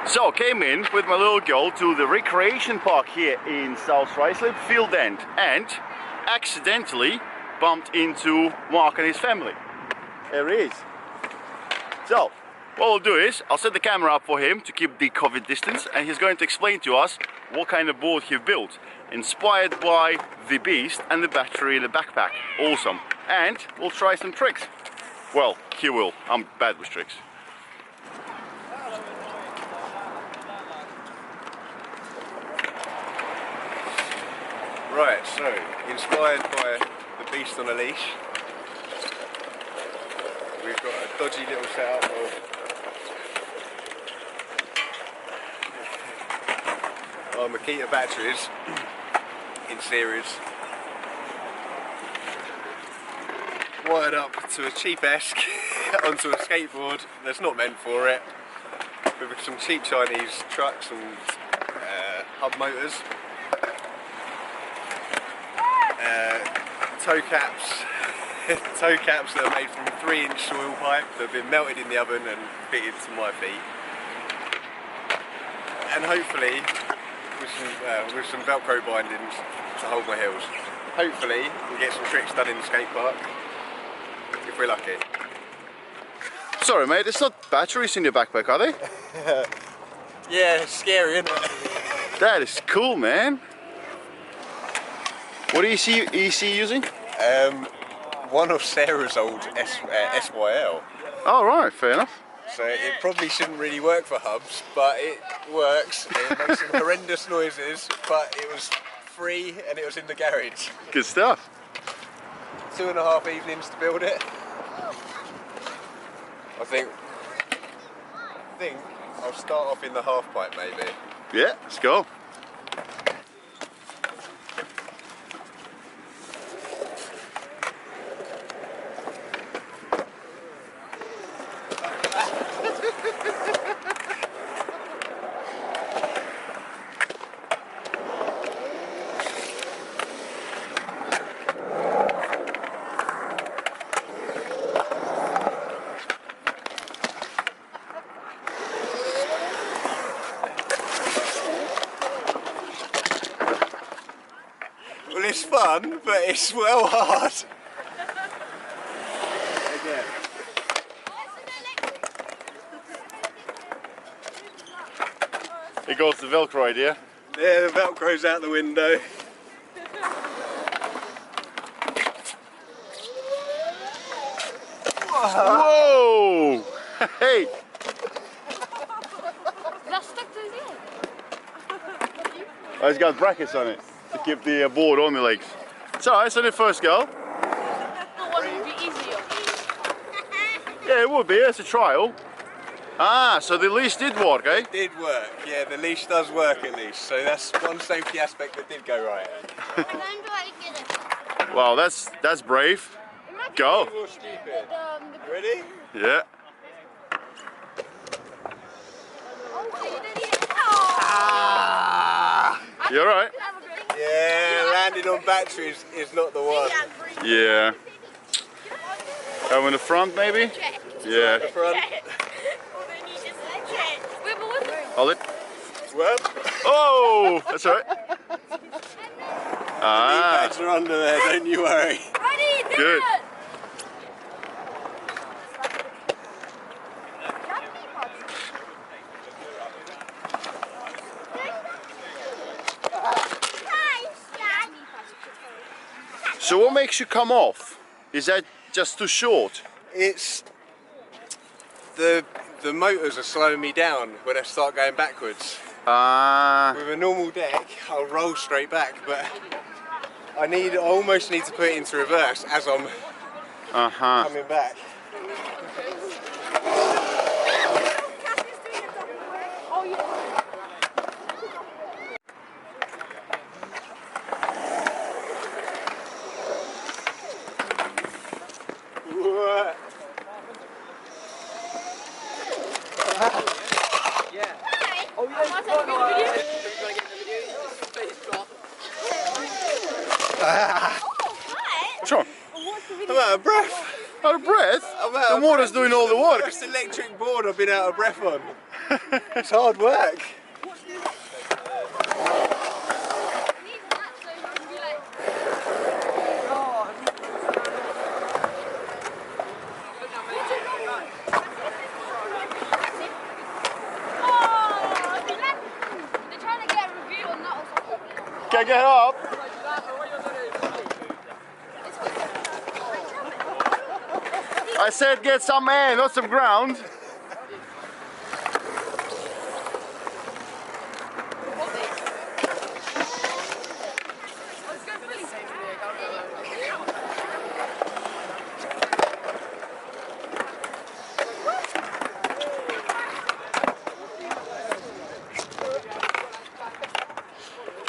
So came in with my little girl to the recreation park here in South Ruislip, Field End, and accidentally bumped into Mark and his family. There he is. So what we'll do is I'll set the camera up for him to keep the COVID distance, and he's going to explain to us what kind of board he built, inspired by the beast and the battery in the backpack. Awesome. And we'll try some tricks. Well, he will. I'm bad with tricks. Right, so, inspired by the beast on a leash, we've got a dodgy little setup of Makita batteries in series, wired up to a cheap-esque onto a skateboard that's not meant for it, with some cheap Chinese trucks and hub motors. Toe caps that are made from 3-inch soil pipe that have been melted in the oven and fitted to my feet, and hopefully with some Velcro bindings to hold my heels. Hopefully we'll get some tricks done in the skate park if we're lucky. Sorry mate, it's not batteries in your backpack, are they? Yeah, it's scary, isn't it? That is cool, man. What is he using? One of Sarah's old SYL. Oh right, fair enough. So it probably shouldn't really work for hubs, but it works. It makes some horrendous noises, but it was free and it was in the garage. Good stuff. 2.5 evenings to build it. I think I'll start off in the half pipe maybe. Yeah, let's go. Well, it's fun, but it's well hard. Again. Here goes the Velcro idea. Yeah, the Velcro's out the window. Whoa! Hey! Oh, it's got brackets on it to keep the board on the legs. It's alright, it's only the first go. The one would be easier. Yeah, it would be, it's a trial. Ah, so the leash did work, eh? It did work, yeah, the leash does work at least, so that's one safety aspect that did go right. Wow, that's brave. Go. More stupid. Ready? Yeah. You alright? Yeah, landing on batteries is not the one. Yeah. Go in the front maybe? Yeah. The front. Hold it. Well, Oh! That's alright. the knee pads are under there, don't you worry. Good. So what makes you come off? Is that just too short? It's the motors are slowing me down when I start going backwards. With a normal deck, I'll roll straight back, but I almost need to put it into reverse as I'm coming back. What's wrong? I'm out of breath. Out of breath? I'm out The of water's breath. doing all the work. First electric board I've been out of breath on. It's hard work. Can I get up? I said get some air, not some ground.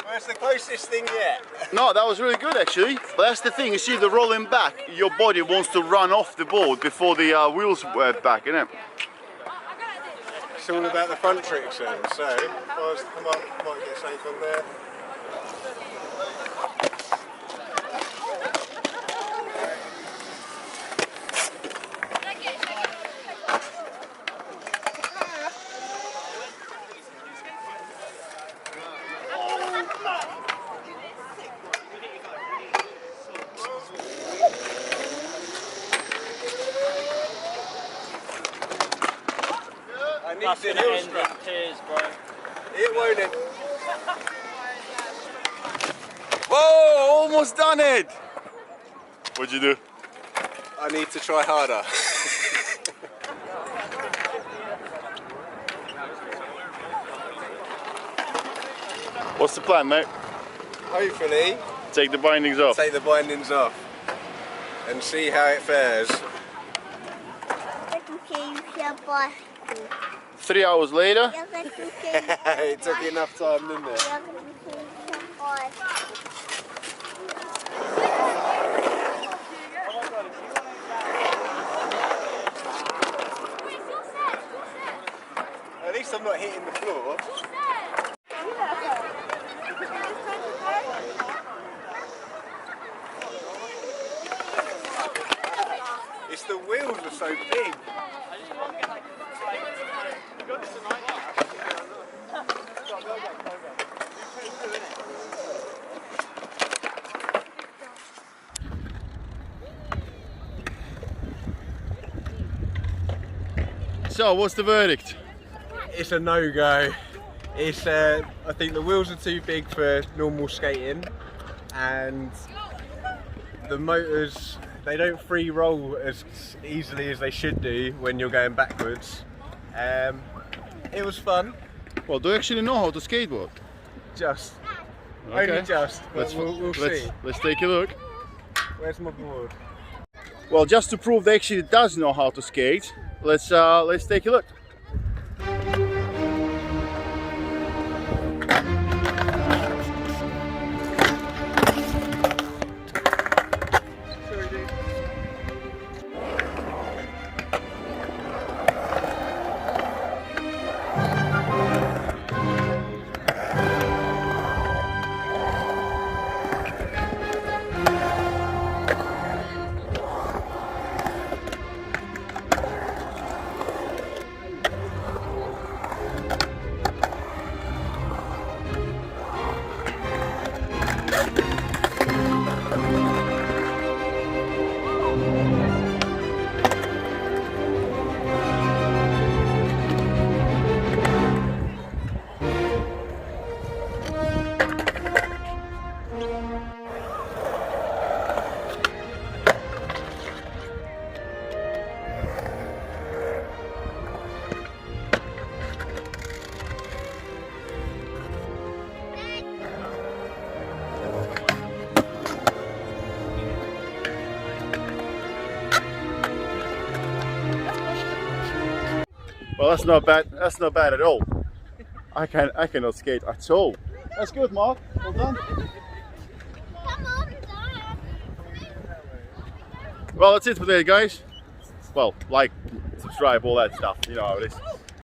Where's the closest thing yet? No, that was really good actually. But that's the thing, you see the rolling back, your body wants to run off the board before the wheels were back, isn't it? It's all about the front tricks then. So, if I was to come up, might get safe on there. I need the heel strap. Tears, bro. It won't it? Whoa, almost done it! What'd you do? I need to try harder. What's the plan, mate? Hopefully, Take the bindings off. take the bindings off and see how it fares. 3 hours later. It took enough time, didn't it? At least I'm not hitting the floor. It's the wheels are so big. So, what's the verdict? It's a no-go. It's I think the wheels are too big for normal skating, and the motors, they don't free roll as easily as they should do when you're going backwards. It was fun, Well, do you actually know how to skateboard? just Okay. only just. But we'll see. Let's take a look. Where's my board? Well, just to prove they actually does know how to skate, let's take a look. Well, that's not bad. That's not bad at all. I cannot skate at all. That's good, Mark. Well done. Well, that's it for today, guys. Well, like, subscribe, all that stuff. You know how it is.